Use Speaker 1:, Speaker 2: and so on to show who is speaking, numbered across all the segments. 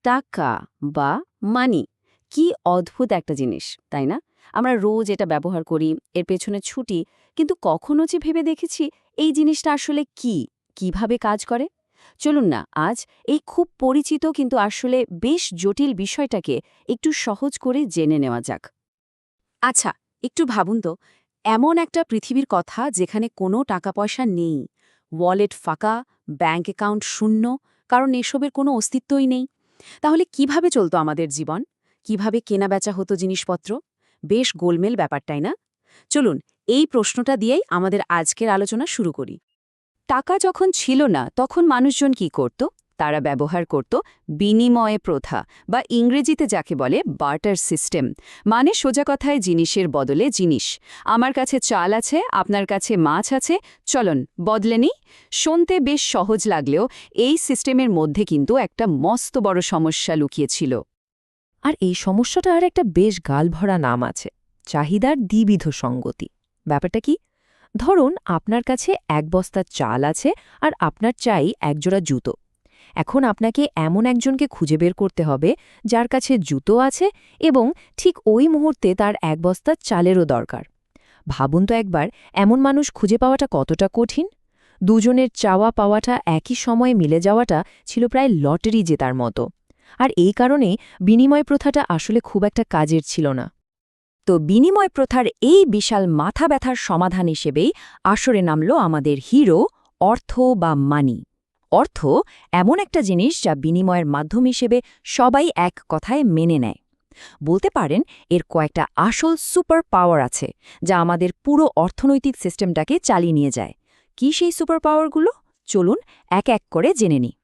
Speaker 1: টাকা বা মানি কি অদ্ভুত একটা জিনিস, তাই না? আমরা রোজ এটা ব্যবহার করি, এর পেছনে ছুটি, কিন্তু কখনো যে ভেবে দেখেছি এই জিনিসটা আসলে কি, কিভাবে কাজ করে? চলুন না আজ এই খুব পরিচিত কিন্তু আসলে বেশ জটিল বিষয়টাকে একটু সহজ করে জেনে নেওয়া যাক।
Speaker 2: আচ্ছা, একটু ভাবুন তো, এমন একটা পৃথিবীর কথা যেখানে কোনো টাকা পয়সা নেই, ওয়ালেট ফাঁকা, ব্যাংক অ্যাকাউন্ট শূন্য, কারণ এসবের কোনো অস্তিত্বই নেই। তাহলে কিভাবে চলতো আমাদের জীবন? কিভাবে কেনাবেচা হতো জিনিসপত্র? বেশ গোলমেল ব্যাপারটাই না? চলুন, এই প্রশ্নটা দিয়েই আমাদের আজকের আলোচনা শুরু করি।
Speaker 1: টাকা যখন ছিল না তখন মানুষজন কি করত? তারা ব্যবহার করত বিনিময় প্রথা বা ইংরেজিতে যাকে বলে বার্টার সিস্টেম, মানে সোজা কথায় জিনিসের বদলে জিনিস। আমার কাছে চাল আছে, আপনার কাছে মাছ আছে, চলন বদলে নিই। শুনতে বেশ সহজ লাগলেও এই সিস্টেমের মধ্যে কিন্তু একটা মস্ত বড় সমস্যা লুকিয়েছিল।
Speaker 3: আর এই সমস্যাটার একটা বেশ গালভরা নাম আছে, চাহিদার দ্বিবিধ সঙ্গতি। ব্যাপারটা কি? ধরুন আপনার কাছে এক বস্তা চাল আছে আর আপনার চাই একজোড়া জুতো। এখন আপনাকে এমন একজনকে খুঁজে বের করতে হবে যার কাছে জুতো আছে এবং ঠিক ওই মুহূর্তে তার এক বস্তা চালেরও দরকার। ভাবুন তো একবার, এমন মানুষ খুঁজে পাওয়াটা কতটা কঠিন। দুজনের চাওয়া পাওয়াটা একই সময়ে মিলে যাওয়াটা ছিল প্রায় লটারি জেতার মতো। আর এই কারণেই বিনিময় প্রথাটা আসলে খুব একটা কাজের ছিল না।
Speaker 1: তো বিনিময় প্রথার এই বিশাল মাথা ব্যথার সমাধান হিসেবেই আসরে নামল আমাদের হিরো, অর্থ বা মানি। অর্থ এমন একটা জিনিস যা বিনিময়ের মাধ্যম হিসেবে সবাই এক কথায় মেনে নেয়। বলতে পারেন এর কয়েকটা আসল সুপার পাওয়ার আছে যা আমাদের পুরো অর্থনৈতিক সিস্টেমটাকে চালিয়ে নিয়ে যায়। কি সেই সুপার পাওয়ারগুলো? চলুন এক এক করে জেনে নিই।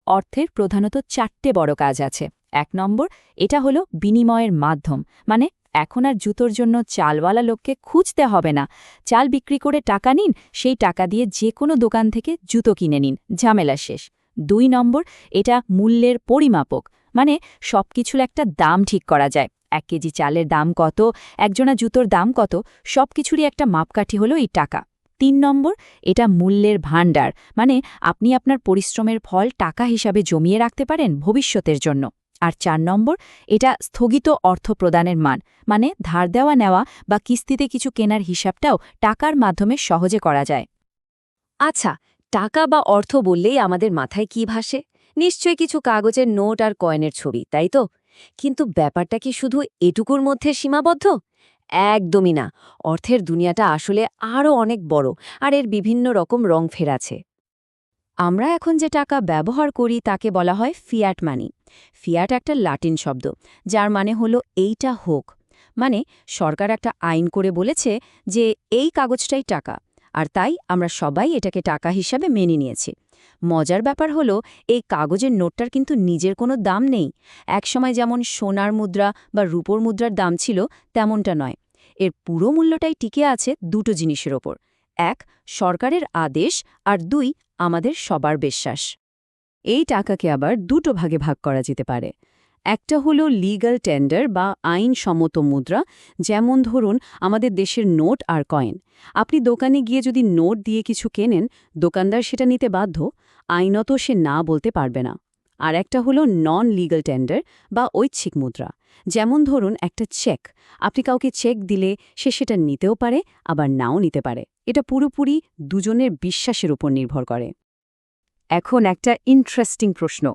Speaker 1: অর্থের প্রধানত 4টে বড় কাজ আছে। 1 নম্বর, এটা হলো বিনিময়ের মাধ্যম, মানে এখন আর জুতোর জন্য চালওয়ালা লোককে খুঁজতে হবে না। চাল বিক্রি করে টাকা নিন, সেই টাকা দিয়ে যে কোনো দোকান থেকে জুতো কিনে নিন, ঝামেলা শেষ। 2 নম্বর, এটা মূল্যের পরিমাপক, মানে সবকিছুর একটা দাম ঠিক করা যায়। 1 কেজি চালের দাম কত, একজোড়া জুতোর দাম কত, সবকিছুরই একটা মাপকাঠি হলো এই টাকা। 3 নম্বর, এটা মূল্যের ভাণ্ডার, মানে আপনি আপনার পরিশ্রমের ফল টাকা হিসাবে জমিয়ে রাখতে পারেন ভবিষ্যতের জন্য। আর 4 নম্বর, এটা স্থগিত অর্থ প্রদানের মান, মানে ধার দেওয়া নেওয়া বা কিস্তিতে কিছু কেনার হিসাবটাও টাকার মাধ্যমে সহজে করা যায়।
Speaker 2: আচ্ছা, টাকা বা অর্থ বললেই আমাদের মাথায় কি ভাসে? নিশ্চয়ই কিছু কাগজের নোট আর কয়েনের ছবি, তাই তো? কিন্তু ব্যাপারটা কি শুধু এটুকুর মধ্যে সীমাবদ্ধ? একদমই না। অর্থের দুনিয়াটা আসলে আরও অনেক বড়, আর এর বিভিন্ন রকম রং আছে।
Speaker 1: আমরা এখন যে টাকা ব্যবহার করি তাকে বলা হয় ফিয়াট মানি। ফিয়াট একটা লাটিন শব্দ, যার মানে হলো এইটা হোক। মানে সরকার একটা আইন করে বলেছে যে এই কাগজটাই টাকা, আর তাই আমরা সবাই এটাকে টাকা হিসাবে মেনে নিয়েছি। মজার ব্যাপার হলো এই কাগজের নোটটার কিন্তু নিজের কোনো দাম নেই। একসময় যেমন সোনার মুদ্রা বা রূপোর মুদ্রার দাম ছিল, তেমনটা নয়। এর পুরো মূল্যটাই টিকে আছে দুটো জিনিসের ওপর: 1, সরকারের আদেশ, আর 2, আমাদের সবার বিশ্বাস। এই টাকাকে আবার দুটো ভাগে ভাগ করা যেতে পারে। একটা হলো লিগ্যাল টেন্ডার বা আইনসম্মত মুদ্রা, যেমন ধরুন আমাদের দেশের নোট আর কয়েন। আপনি দোকানে গিয়ে যদি নোট দিয়ে কিছু কেনেন, দোকানদার সেটা নিতে বাধ্য, আইনত সে না বলতে পারবে না। আর একটা হলো নন লিগ্যাল টেন্ডার বা ঐচ্ছিক মুদ্রা, যেমন ধরুন একটা চেক। আপনি কাউকে চেক দিলে সে সেটা নিতেও পারে, আবার নাও নিতে পারে। এটা পুরোপুরি দুজনের বিশ্বাসের উপর নির্ভর করে। এখন একটা ইন্টারেস্টিং প্রশ্ন: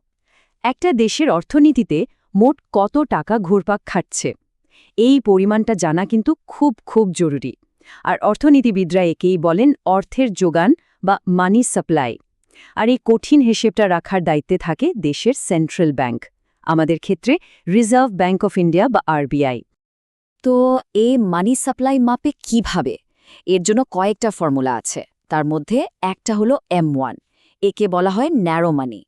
Speaker 1: একটা দেশের অর্থনীতিতে মোট কত টাকা ঘুরপাক খাচ্ছে? এই পরিমাণটা জানা কিন্তু খুব খুব জরুরি। আর অর্থনীতিবিদরা একেই বলেন অর্থের যোগান বা মানি সাপ্লাই। আর এই কঠিন হিসেবটা রাখার দায়িত্বে থাকে দেশের সেন্ট্রাল ব্যাংক, আমাদের ক্ষেত্রে রিজার্ভ ব্যাংক অফ ইন্ডিয়া বা আরবিআই। তো এই মানি সাপ্লাই মাপে কিভাবে? এর জন্য কয়েকটা ফর্মুলা আছে। তার মধ্যে একটা হলো M1, একে বলা হয় ন্যারো মানি।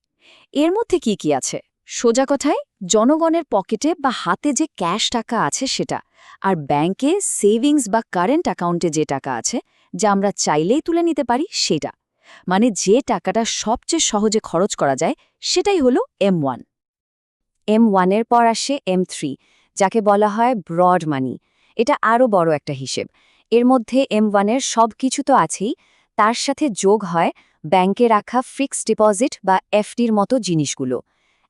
Speaker 1: এর মধ্যে কি কি আছে? সোজা কথায় জনগণের পকেটে বা হাতে যে ক্যাশ টাকা আছে সেটা, আর ব্যাংকে সেভিংস বা কারেন্ট অ্যাকাউন্টে যে টাকা আছে, যা আমরা চাইলেই তুলে নিতে পারি সেটা। মানে যে টাকাটা সবচেয়ে সহজে খরচ করা যায়, সেটাই হলো M1। M1-এর পর আসে M3, যাকে বলা হয় ব্রড মানি। এটা আরও বড় একটা হিসেব। এর মধ্যে M1-এর সব কিছু তো আছেই, তার সাথে যোগ হয় ব্যাংকে রাখা ফিক্সড ডিপোজিট বা এফডির মতো জিনিসগুলো।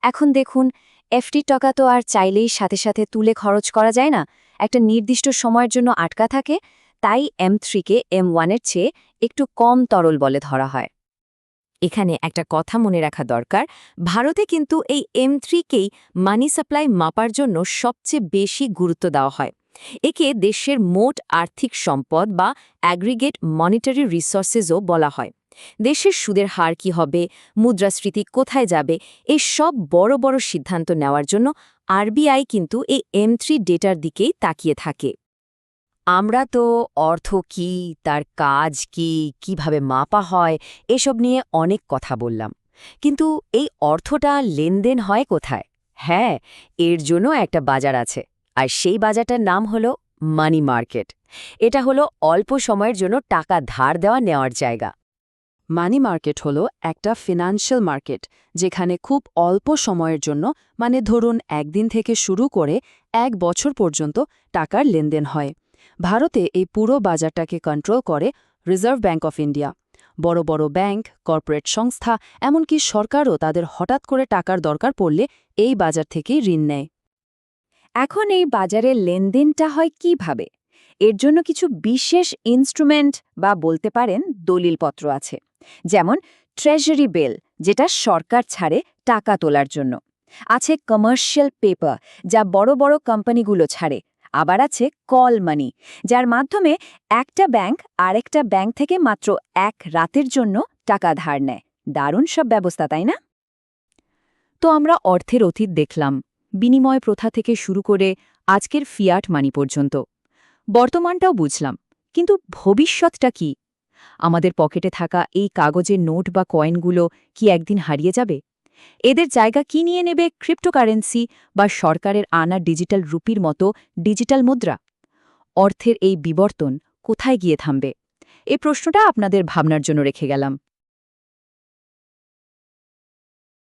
Speaker 1: এখন দেখুন, এফডি টাকা তো আর চাইলেই সাথে সাথে তুলে খরচ করা যায় না, একটা নির্দিষ্ট সময়ের জন্য আটকা থাকে। তাই M3-কে M1-এর চেয়ে একটু কম তরল বলে ধরা হয়।
Speaker 3: এখানে একটা কথা মনে রাখা দরকার, ভারতে কিন্তু এই M3-কেই মানি সাপ্লাই মাপার জন্য সবচেয়ে বেশি গুরুত্ব দেওয়া হয়। একে দেশের মোট আর্থিক সম্পদ বা অ্যাগ্রিগেট মনিটারি রিসোর্সেসও বলা হয়। দেশের সুদের হার কি হবে, মুদ্রাস্ফীতি কোথায় যাবে, এই সব বড় বড় সিদ্ধান্ত নেওয়ার জন্য আরবিআই কিন্তু এই M3 ডেটার দিকেই তাকিয়ে থাকে। আমরা তো অর্থ কি, তার কাজ কি, কিভাবে মাপা হয়, এসব নিয়ে অনেক কথা বললাম। কিন্তু এই অর্থটা লেনদেন হয় কোথায়? হ্যাঁ, এর জন্য একটা বাজার আছে, আর সেই বাজারটার নাম হলো মানি মার্কেট। এটা হলো অল্প সময়ের জন্য টাকা ধার দেওয়া নেওয়ার জায়গা।
Speaker 2: মানি মার্কেট হলো একটা ফিনান্সিয়াল মার্কেট, যেখানে খুব অল্প সময়ের জন্য, মানে ধরুন একদিন থেকে শুরু করে 1 বছর পর্যন্ত টাকার লেনদেন হয়। ভারতে এই পুরো বাজারটাকে কন্ট্রোল করে রিজার্ভ ব্যাংক অফ ইন্ডিয়া। বড় বড় ব্যাংক, কর্পোরেট সংস্থা, এমনকি সরকারও তাদের হঠাৎ করে টাকার দরকার পড়লে এই বাজার থেকেই ঋণ নেয়।
Speaker 1: এখন এই বাজারের লেনদেনটা হয় কিভাবে? এর জন্য কিছু বিশেষ ইনস্ট্রুমেন্ট বা বলতে পারেন দলিলপত্র আছে, যেমন ট্রেজারি বিল, যেটা সরকার ছাড়ে টাকা তোলার জন্য। আছে কমার্শিয়াল পেপার, যা বড় বড় কোম্পানিগুলো ছাড়ে। আবার আছে কল মানি, যার মাধ্যমে একটা ব্যাংক আরেকটা ব্যাংক থেকে মাত্র 1 রাতের জন্য টাকা ধার নেয়। দারুণ সব ব্যবস্থা, তাই না?
Speaker 3: তো আমরা অর্থের অতীত দেখলাম, বিনিময় প্রথা থেকে শুরু করে আজকের ফিয়াট মানি পর্যন্ত। বর্তমানটাও বুঝলাম, কিন্তু ভবিষ্যৎটা কি? আমাদের পকেটে থাকা এই কাগজের নোট বা কয়েনগুলো কি একদিন হারিয়ে যাবে? এদের জায়গা কি নিয়ে নেবে ক্রিপ্টোকারেন্সি বা সরকারের আনা ডিজিটাল রুপির মতো ডিজিটাল মুদ্রা? অর্থের এই বিবর্তন কোথায় গিয়ে থামবে? এই প্রশ্নটা আপনাদের ভাবনার জন্য রেখে গেলাম।